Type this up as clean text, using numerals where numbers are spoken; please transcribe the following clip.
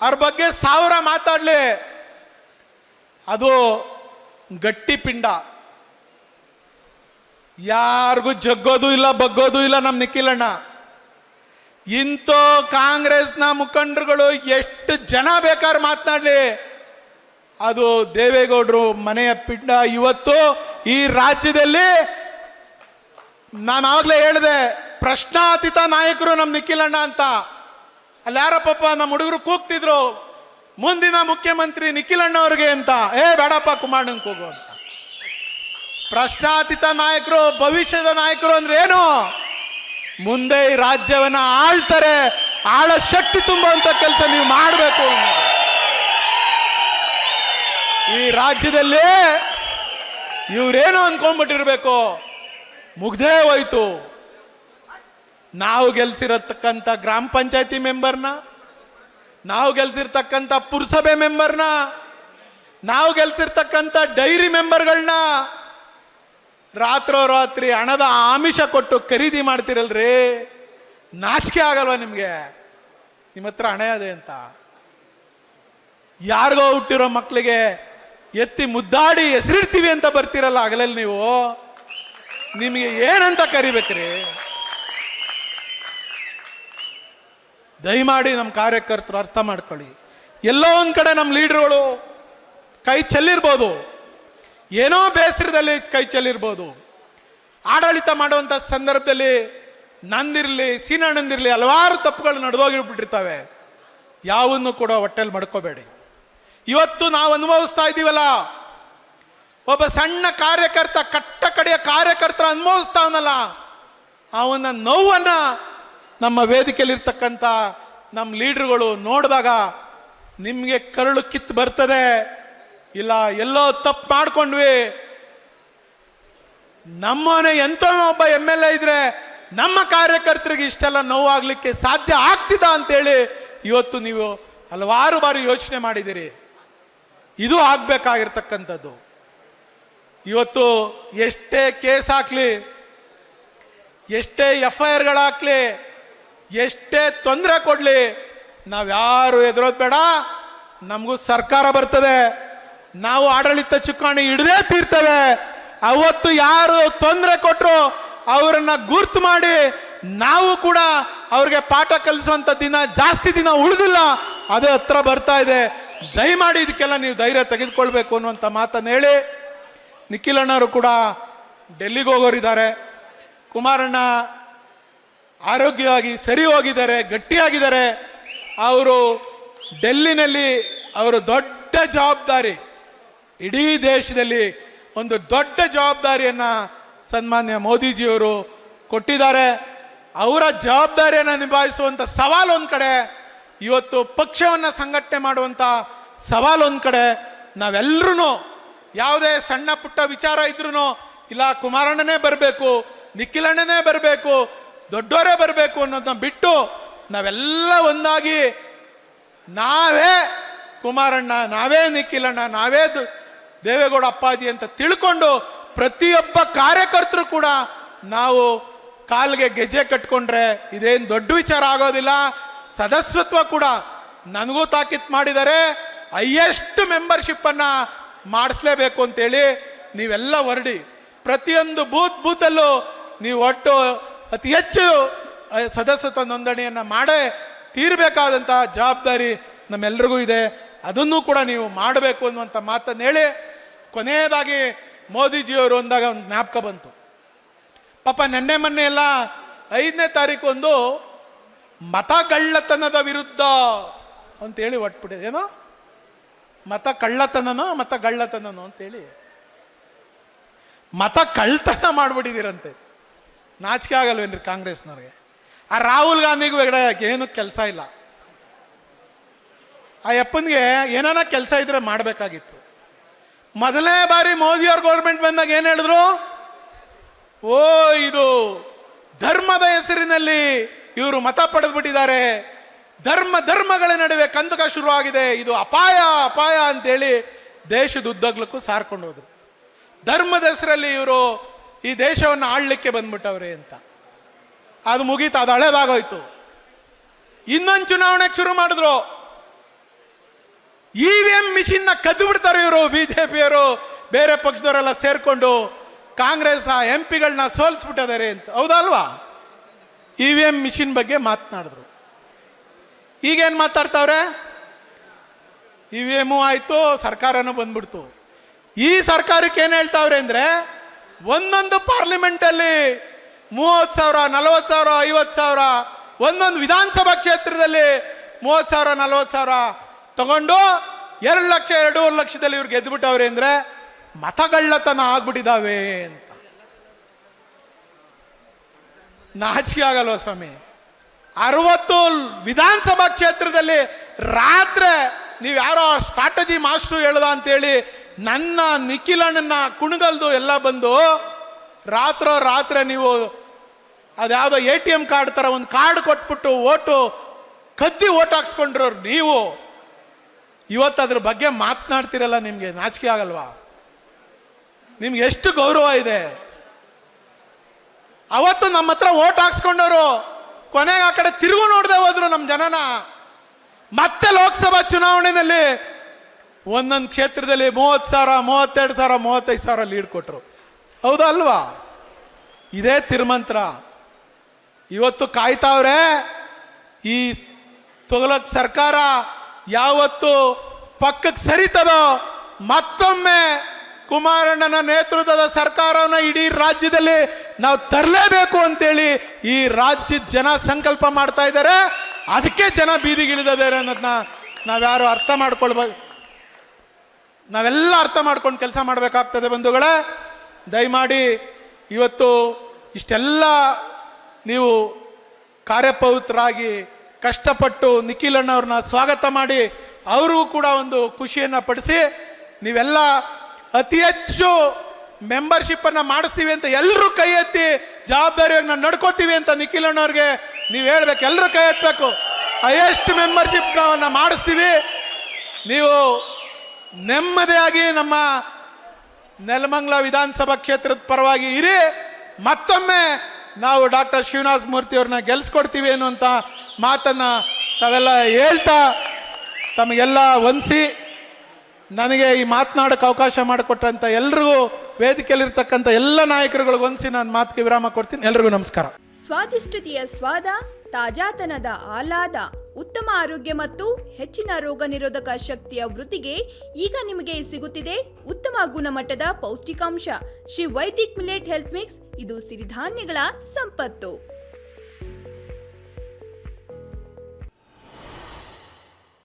ಅವ್ರ ಬಗ್ಗೆ 1000 ಮಾತಾಡ್ಲಿ, ಅದು ಗಟ್ಟಿ ಪಿಂಡ. ಯಾರಿಗೂ ಜಗ್ಗೋದು ಇಲ್ಲ, ಬಗ್ಗೋದು ಇಲ್ಲ ನಮ್ಮ ನಿಖಿಲಣ್ಣ. ಇಂಥ ಕಾಂಗ್ರೆಸ್ನ ಮುಖಂಡರುಗಳು ಎಷ್ಟು ಜನ ಬೇಕಾದ್ರೆ ಮಾತನಾಡ್ಲಿ, ಅದು ದೇವೇಗೌಡರು ಮನೆಯ ಪಿಂಡ. ಇವತ್ತು ಈ ರಾಜ್ಯದಲ್ಲಿ ನಾನು ಆಗ್ಲೇ ಹೇಳಿದೆ, ಪ್ರಶ್ನಾತೀತ ನಾಯಕರು ನಮ್ಮ ನಿಖಿಲಣ್ಣ ಅಂತ. ಅಲ್ಲಿ ಯಾರಪ್ಪ ನಮ್ಮ ಹುಡುಗರು ಕೂಗ್ತಿದ್ರು, ಮುಂದಿನ ಮುಖ್ಯಮಂತ್ರಿ ನಿಖಿಲಣ್ಣ ಅವ್ರಿಗೆ ಅಂತ. ಬೇಡಪ್ಪ, ಕುಮಾರಣ್ಣಂಗೆ ಕೂಗು ಅಂತ. ಪ್ರಶ್ನಾತೀತ ನಾಯಕರು, ಭವಿಷ್ಯದ ನಾಯಕರು ಅಂದ್ರೆ ಏನು? ಮುಂದೆ ಈ ರಾಜ್ಯವನ್ನ ಆಳ್ತಾರೆ, ಆಳ ಶಕ್ತಿ ತುಂಬುವಂತ ಕೆಲಸ ನೀವು ಮಾಡಬೇಕು. ಈ ರಾಜ್ಯದಲ್ಲಿ ಇವ್ರೇನು ಅನ್ಕೊಂಡ್ಬಿಟ್ಟಿರ್ಬೇಕು, ಮುಗ್ದೇ ಹೋಯ್ತು. ನಾವು ಗೆಲ್ಸಿರತಕ್ಕಂಥ ಗ್ರಾಮ ಪಂಚಾಯತಿ ಮೆಂಬರ್ನ, ನಾವು ಗೆಲ್ಸಿರ್ತಕ್ಕಂಥ ಪುರಸಭೆ ಮೆಂಬರ್ನ, ನಾವು ಗೆಲ್ಸಿರ್ತಕ್ಕಂಥ ಡೈರಿ ಮೆಂಬರ್ಗಳನ್ನ ರಾತ್ರೋರಾತ್ರಿ ಹಣದ ಆಮಿಷ ಕೊಟ್ಟು ಖರೀದಿ ಮಾಡ್ತಿರಲ್ರಿ. ನಾಚಿಕೆ ಆಗಲ್ವಾ ನಿಮ್ಗೆ? ನಿಮ್ಮ ಹತ್ರ ಹಣ ಇದೆ ಅಂತ ಯಾರಿಗೋ ಹುಟ್ಟಿರೋ ಮಕ್ಕಳಿಗೆ ಎತ್ತಿ ಮುದ್ದಾಡಿ ಹೆಸರಿಡ್ತೀವಿ ಅಂತ ಬರ್ತಿರಲ್ಲ ಆಗಲಲ್ಲಿ ನೀವು. ನಿಮಗೆ ಏನಂತ ಕರಿಬೇಕ್ರಿ? ದಯಮಾಡಿ ನಮ್ಮ ಕಾರ್ಯಕರ್ತರು ಅರ್ಥ ಮಾಡ್ಕೊಳ್ಳಿ. ಎಲ್ಲೋ ಒಂದ್ ಕಡೆ ನಮ್ಮ ಲೀಡರ್ಗಳು ಕೈ ಚೆಲ್ಲಿರ್ಬೋದು, ಏನೋ ಬೇಸರದಲ್ಲಿ ಕೈ ಚೆಲ್ಲಿರ್ಬೋದು. ಆಡಳಿತ ಮಾಡುವಂತ ಸಂದರ್ಭದಲ್ಲಿ ನಂದಿರ್ಲಿ, ಸೀನಣ್ಣಂದಿರ್ಲಿ ಹಲವಾರು ತಪ್ಪುಗಳು ನಡೆದೋಗಿಬಿಟ್ಟಿರ್ತಾವೆ. ಯಾವನ್ನು ಕೂಡ ಹೊಟ್ಟೆಲ್ ಮಡ್ಕೋಬೇಡಿ. ಇವತ್ತು ನಾವು ಅನುಭವಿಸ್ತಾ ಇದ್ದೀವಲ್ಲ, ಒಬ್ಬ ಸಣ್ಣ ಕಾರ್ಯಕರ್ತ, ಕಟ್ಟ ಕಡೆಯ ಕಾರ್ಯಕರ್ತರ ಅನುಭವಿಸ್ತಾವನಲ್ಲ, ಅವನ ನೋವನ್ನ ನಮ್ಮ ವೇದಿಕೆಯಲ್ಲಿರ್ತಕ್ಕಂಥ ನಮ್ಮ ಲೀಡರ್ಗಳು ನೋಡಿದಾಗ ನಿಮ್ಗೆ ಕರುಳು ಕಿತ್ತು ಬರ್ತದೆ. ಇಲ್ಲ ಎಲ್ಲೋ ತಪ್ಪು ಮಾಡ್ಕೊಂಡ್ವಿ, ನಮ್ಮನೆ ಎಂತನೋ ಒಬ್ಬ MLA ಇದ್ರೆ ನಮ್ಮ ಕಾರ್ಯಕರ್ತರಿಗೆ ಇಷ್ಟೆಲ್ಲ ನೋವಾಗ್ಲಿಕ್ಕೆ ಸಾಧ್ಯ ಆಗ್ತಿದ ಅಂತೇಳಿ ಇವತ್ತು ನೀವು ಹಲವಾರು ಬಾರಿ ಯೋಚನೆ ಮಾಡಿದಿರಿ. ಇದು ಆಗ್ಬೇಕಾಗಿರ್ತಕ್ಕಂಥದ್ದು. ಇವತ್ತು ಎಷ್ಟೇ ಕೇಸ್ ಹಾಕ್ಲಿ, ಎಷ್ಟೇ FIR-ಗಳಾಕ್ಲಿ, ಎಷ್ಟೇ ತೊಂದರೆ ಕೊಡ್ಲಿ, ನಾವ್ಯಾರು ಎದುರೋದ್ ಬೇಡ. ನಮಗೂ ಸರ್ಕಾರ ಬರ್ತದೆ, ನಾವು ಆಡಳಿತ ಚುಕ್ಕಾಣಿ ಹಿಡದೇ ತೀರ್ತೇವೆ. ಅವತ್ತು ಯಾರು ತೊಂದರೆ ಕೊಟ್ಟರು ಅವರನ್ನ ಗುರ್ತು ಮಾಡಿ ನಾವು ಕೂಡ ಅವ್ರಿಗೆ ಪಾಠ ಕಲಿಸುವಂತ ದಿನ ಜಾಸ್ತಿ ದಿನ ಉಳಿದಿಲ್ಲ, ಅದೇ ಹತ್ರ ಬರ್ತಾ ಇದೆ. ದಯಮಾಡಿ ಇದಕ್ಕೆಲ್ಲ ನೀವು ಧೈರ್ಯ ತೆಗೆದುಕೊಳ್ಬೇಕು ಅನ್ನುವಂಥ ಮಾತನ್ನು ಹೇಳಿ, ನಿಖಿಲಣ್ಣವರು ಕೂಡ ಡೆಲ್ಲಿಗೆ ಹೋಗೋರಿದ್ದಾರೆ. ಕುಮಾರಣ್ಣ ಆರೋಗ್ಯವಾಗಿ ಸರಿ ಹೋಗಿದ್ದಾರೆ, ಗಟ್ಟಿಯಾಗಿದ್ದಾರೆ. ಅವರು ಡೆಲ್ಲಿನಲ್ಲಿ ಅವರು ದೊಡ್ಡ ಜವಾಬ್ದಾರಿ, ಇಡೀ ದೇಶದಲ್ಲಿ ಒಂದು ದೊಡ್ಡ ಜವಾಬ್ದಾರಿಯನ್ನ ಸನ್ಮಾನ್ಯ ಮೋದಿಜಿಯವರು ಕೊಟ್ಟಿದ್ದಾರೆ. ಅವರ ಜವಾಬ್ದಾರಿಯನ್ನು ನಿಭಾಯಿಸುವಂತ ಸವಾಲು ಒಂದ್ ಕಡೆ, ಇವತ್ತು ಪಕ್ಷವನ್ನ ಸಂಘಟನೆ ಮಾಡುವಂತ ಸವಾಲು ಒಂದ್ ಕಡೆ. ನಾವೆಲ್ಲರೂ ಯಾವುದೇ ಸಣ್ಣ ಪುಟ್ಟ ವಿಚಾರ ಇದ್ರೂ ಇಲ್ಲ ಕುಮಾರಣ್ಣನೇ ಬರಬೇಕು, ನಿಖಿಲಣ್ಣನೇ ಬರಬೇಕು, ದೊಡ್ಡವರೇ ಬರಬೇಕು ಅನ್ನೋದನ್ನ ಬಿಟ್ಟು ನಾವೆಲ್ಲ ಒಂದಾಗಿ ನಾವೇ ಕುಮಾರಣ್ಣ, ನಾವೇ ನಿಖಿಲಣ್ಣ, ನಾವೇ ದೇವೇಗೌಡ ಅಪ್ಪಾಜಿ ಅಂತ ತಿಳ್ಕೊಂಡು ಪ್ರತಿಯೊಬ್ಬ ಕಾರ್ಯಕರ್ತರು ಕೂಡ ನಾವು ಕಾಲ್ಗೆ ಗೆಜ್ಜೆ ಕಟ್ಕೊಂಡ್ರೆ ಇದೇನು ದೊಡ್ಡ ವಿಚಾರ ಆಗೋದಿಲ್ಲ. ಸದಸ್ಯತ್ವ ಕೂಡ ನನಗೂ ತಾಕೀತ್ ಮಾಡಿದ್ದಾರೆ. ಹೈಯೆಸ್ಟ್ ಮೆಂಬರ್ಶಿಪ್ ಅನ್ನ ಮಾಡಿಸ್ಲೇಬೇಕು ಅಂತೇಳಿ ನೀವೆಲ್ಲ ಹೊರಡಿ, ಪ್ರತಿಯೊಂದು ಬೂತಲ್ಲೂ ನೀವು ಒಟ್ಟು ಅತಿ ಹೆಚ್ಚು ಸದಸ್ಯತ್ವ ನೋಂದಣಿಯನ್ನ ಮಾಡೇ ತೀರ್ಬೇಕಾದಂತ ಜವಾಬ್ದಾರಿ ನಮ್ಮೆಲ್ರಿಗೂ ಇದೆ. ಅದನ್ನು ಕೂಡ ನೀವು ಮಾಡಬೇಕು ಅನ್ನುವಂಥ ಮಾತನ್ನು ಹೇಳಿ, ಕೊನೆಯದಾಗಿ ಮೋದಿಜಿಯವರು ಅಂದಾಗ ಒಂದು ಜ್ಞಾಪಕ ಬಂತು. ಪಾಪ ನೆನ್ನೆ ಮೊನ್ನೆ ಎಲ್ಲ 5ನೇ ತಾರೀಕು ಒಂದು ಮತಗಳ್ಳತನದ ವಿರುದ್ಧ ಅಂತೇಳಿ ಹೊಟ್ಬಿಟ್ಟಿದೆ. ಏನೋ ಮತ ಕಳ್ಳತನನೋ ಮತ ಗಳ್ಳತನನೋ ಅಂತೇಳಿ ಮತ ಕಳ್ತನ ಮಾಡ್ಬಿಟ್ಟಿದ್ದೀರಂತೆ. ನಾಚಿಕೆ ಆಗಲ್ವೇನ್ರಿ ಕಾಂಗ್ರೆಸ್ನವ್ರಿಗೆ? ಆ ರಾಹುಲ್ ಗಾಂಧಿಗೂ ಏನು ಕೆಲಸ ಇಲ್ಲ. ಆ ಯಪ್ಪನ್ಗೆ ಏನಾನ ಕೆಲಸ ಇದ್ರೆ ಮಾಡಬೇಕಾಗಿತ್ತು. ಮೊದಲನೇ ಬಾರಿ ಮೋದಿಯವ್ರ ಗೌರ್ಮೆಂಟ್ ಬಂದಾಗ ಏನ್ ಹೇಳಿದ್ರು? ಓ, ಇದು ಧರ್ಮದ ಹೆಸರಿನಲ್ಲಿ ಇವರು ಮತ ಪಡೆದ್ಬಿಟ್ಟಿದ್ದಾರೆ, ಧರ್ಮಗಳ ನಡುವೆ ಕಂದಕ ಶುರುವಾಗಿದೆ, ಇದು ಅಪಾಯ ಅಪಾಯ ಅಂತೇಳಿ ದೇಶದ ಉದ್ದಗ್ಲಕ್ಕೂ ಸಾರ್ಕೊಂಡು ಹೋದ್ರು. ಧರ್ಮದ ಹೆಸರಲ್ಲಿ ಇವರು ಈ ದೇಶವನ್ನು ಆಳ್ಲಿಕ್ಕೆ ಬಂದ್ಬಿಟ್ಟವ್ರೆ ಅಂತ. ಅದು ಮುಗೀತು, ಅದು ಹಳೇದಾಗೋಯ್ತು. ಇನ್ನೊಂದು ಚುನಾವಣೆಗೆ ಶುರು ಮಾಡಿದ್ರು. EVM ಮಿಷಿನ್ ನ ಕದ್ದು ಬಿಡ್ತಾರೆ ಇವರು. ಬಿಜೆಪಿಯವರು ಬೇರೆ ಪಕ್ಷದವರೆಲ್ಲ ಸೇರ್ಕೊಂಡು ಕಾಂಗ್ರೆಸ್ನ MP ಗಳನ್ನ ಸೋಲಿಸ್ಬಿಟ್ಟಿದ್ದಾರೆ ಅಂತ. ಹೌದಲ್ವಾ? EVM ಮಿಷಿನ್ ಬಗ್ಗೆ ಮಾತನಾಡಿದ್ರು. ಈಗೇನ್ ಮಾತಾಡ್ತಾವ್ರೆ? EVM ಆಯ್ತು, ಸರ್ಕಾರನೂ ಬಂದ್ಬಿಡ್ತು. ಈ ಸರ್ಕಾರಕ್ಕೆ ಏನ್ ಹೇಳ್ತಾವ್ರೆ ಅಂದ್ರೆ, ಒಂದೊಂದು ಪಾರ್ಲಿಮೆಂಟ್ ಅಲ್ಲಿ 30,000, 40,000, 50,000, ಒಂದೊಂದು ವಿಧಾನಸಭಾ ಕ್ಷೇತ್ರದಲ್ಲಿ 30,000, 40,000 ತಗೊಂಡು 2 ಲಕ್ಷ 2.5 ಲಕ್ಷದಲ್ಲಿ ಇವ್ರು ಗೆದ್ದುಬಿಟ್ಟವ್ರೆ ಅಂದ್ರೆ ಮತಗಳ್ಳತನ ಆಗ್ಬಿಟ್ಟಿದಾವೆ ಅಂತ. ನಾಚಿಕೆ ಆಗಲ್ವ ಸ್ವಾಮಿ? 60 ವಿಧಾನಸಭಾ ಕ್ಷೇತ್ರದಲ್ಲಿ ರಾತ್ರಿ ನೀವು ಯಾರೋ ಸ್ಟ್ರಾಟಜಿ ಮಾಸ್ಟರ್ ಹೇಳ್ದ ಅಂತೇಳಿ ನನ್ನ ನಿಖಿಲಣ್ಣನ ಕುಣಗಲ್ದು ಎಲ್ಲ ಬಂದು ರಾತ್ರಿ ನೀವು ಅದ್ಯಾವುದೋ ATM ಕಾರ್ಡ್ ತರ ಒಂದು ಕಾರ್ಡ್ ಕೊಟ್ಬಿಟ್ಟು ಕದ್ದಿ ಓಟ್ ಹಾಕ್ಸ್ಕೊಂಡ್ರವ್ರು ನೀವು ಇವತ್ತು ಅದ್ರ ಬಗ್ಗೆ ಮಾತನಾಡ್ತಿರಲ್ಲ. ನಿಮ್ಗೆ ನಾಚಿಕೆ ಆಗಲ್ವಾ? ನಿಮ್ಗೆ ಎಷ್ಟು ಗೌರವ ಇದೆ? ಅವತ್ತು ನಮ್ಮ ಹತ್ರ ಓಟ್ ಹಾಕ್ಸ್ಕೊಂಡವರು ಕೊನೆಗೆ ಆ ಕಡೆ ತಿರುಗು ನೋಡದೆ ಹೋದ್ರು ನಮ್ಮ ಜನನ. ಮತ್ತೆ ಲೋಕಸಭಾ ಚುನಾವಣೆಯಲ್ಲಿ ಒಂದೊಂದು ಕ್ಷೇತ್ರದಲ್ಲಿ 30,000, 32,000, 35,000 ಲೀಡ್ ಕೊಟ್ರು. ಹೌದಾ ಅಲ್ವಾ? ಇದೇ ತಿರುಮಂತ್ರ. ಇವತ್ತು ಕಾಯ್ತಾವ್ರೆ ಈ ತೊಗಲಕ್ ಸರ್ಕಾರ ಯಾವತ್ತು ಪಕ್ಕಕ್ಕೆ ಸರಿತದೋ ಮತ್ತೊಮ್ಮೆ ಕುಮಾರಣ್ಣನ ನೇತೃತ್ವದ ಸರ್ಕಾರವನ್ನ ಇಡೀ ರಾಜ್ಯದಲ್ಲಿ ನಾವು ತರಲೇಬೇಕು ಅಂತೇಳಿ ಈ ರಾಜ್ಯದ ಜನ ಸಂಕಲ್ಪ ಮಾಡ್ತಾ ಇದ್ದಾರೆ. ಅದಕ್ಕೆ ಜನ ಬೀದಿಗಿಳಿದಿದ್ದಾರೆ ಅನ್ನೋದನ್ನ ನಾವ್ಯಾರು ಅರ್ಥ ಮಾಡ್ಕೊಳ್ಬೇಕು. ನಾವೆಲ್ಲ ಅರ್ಥ ಮಾಡ್ಕೊಂಡು ಕೆಲಸ ಮಾಡಬೇಕಾಗ್ತದೆ ಬಂಧುಗಳೇ. ದಯಮಾಡಿ ಇವತ್ತು ಇಷ್ಟೆಲ್ಲ ನೀವು ಕಾರ್ಯಪ್ರವೃತ್ತರಾಗಿ ಕಷ್ಟಪಟ್ಟು ನಿಖಿಲಣ್ಣವ್ರನ್ನ ಸ್ವಾಗತ ಮಾಡಿ ಅವ್ರಿಗೂ ಕೂಡ ಒಂದು ಖುಷಿಯನ್ನ ಪಡಿಸಿ ನೀವೆಲ್ಲ ಅತಿ ಹೆಚ್ಚು ಮೆಂಬರ್ಶಿಪ್ ಅನ್ನ ಮಾಡಿಸ್ತೀವಿ ಅಂತ ಎಲ್ಲರೂ ಕೈ ಎತ್ತಿ ಜವಾಬ್ದಾರಿಯಾಗಿ ನಾವು ನಡ್ಕೋತೀವಿ ಅಂತ ನಿಖಿಲಣ್ಣವ್ರಿಗೆ ನೀವು ಹೇಳ್ಬೇಕು. ಎಲ್ಲರೂ ಕೈ ಎತ್ತಬೇಕು. ಹೈಯೆಸ್ಟ್ ಮೆಂಬರ್ಶಿಪ್ ನಾವು ಮಾಡಿಸ್ತೀವಿ. ನೀವು ನೆಮ್ಮದಿಯಾಗಿ ನಮ್ಮ ನೆಲಮಂಗಲ ವಿಧಾನಸಭಾ ಕ್ಷೇತ್ರದ ಪರವಾಗಿ ಇರಿ. ಮತ್ತೊಮ್ಮೆ ನಾವು ಡಾಕ್ಟರ್ ಶ್ರೀನಿವಾಸ ಮೂರ್ತಿ ಅವ್ರನ್ನ ಗೆಲ್ಸ್ಕೊಡ್ತೀವಿ ಅನ್ನುವಂಥ ಮಾತನ್ನ ತಾವೆಲ್ಲ ಹೇಳ್ತಾ ತಮಗೆಲ್ಲ ವಂದಿಸಿ ನನಗೆ ಈ ಮಾತನಾಡಕ್ಕೆ ಅವಕಾಶ ಮಾಡಿಕೊಟ್ಟಂತ ಎಲ್ರಿಗೂ ವೇದಿಕೆಯಲ್ಲಿರ್ತಕ್ಕಂಥ ಎಲ್ಲ ನಾಯಕರುಗಳಿಗೆ ವಂದಿಸಿ ನಾನು ಮಾತಿಗೆ ವಿರಾಮ ಕೊಡ್ತೀನಿ. ಎಲ್ರಿಗೂ ನಮಸ್ಕಾರ. ಸ್ವಾದಿಷ್ಟತೆಯ ಸ್ವಾದ, ತಾಜಾತನದ ಆಹ್ಲಾದ, ಉತ್ತಮ ಆರೋಗ್ಯ ಮತ್ತು ಹೆಚ್ಚಿನ ರೋಗ ನಿರೋಧಕ ಶಕ್ತಿಯ ವೃದ್ಧಿಗೆ ಈಗ ನಿಮಗೆ ಸಿಗುತ್ತಿದೆ ಉತ್ತಮ ಗುಣಮಟ್ಟದ ಪೌಷ್ಟಿಕಾಂಶ Shri Vaidik millet health mix. ಇದು ಸಿರಿಧಾನ್ಯಗಳ ಸಂಪತ್ತು.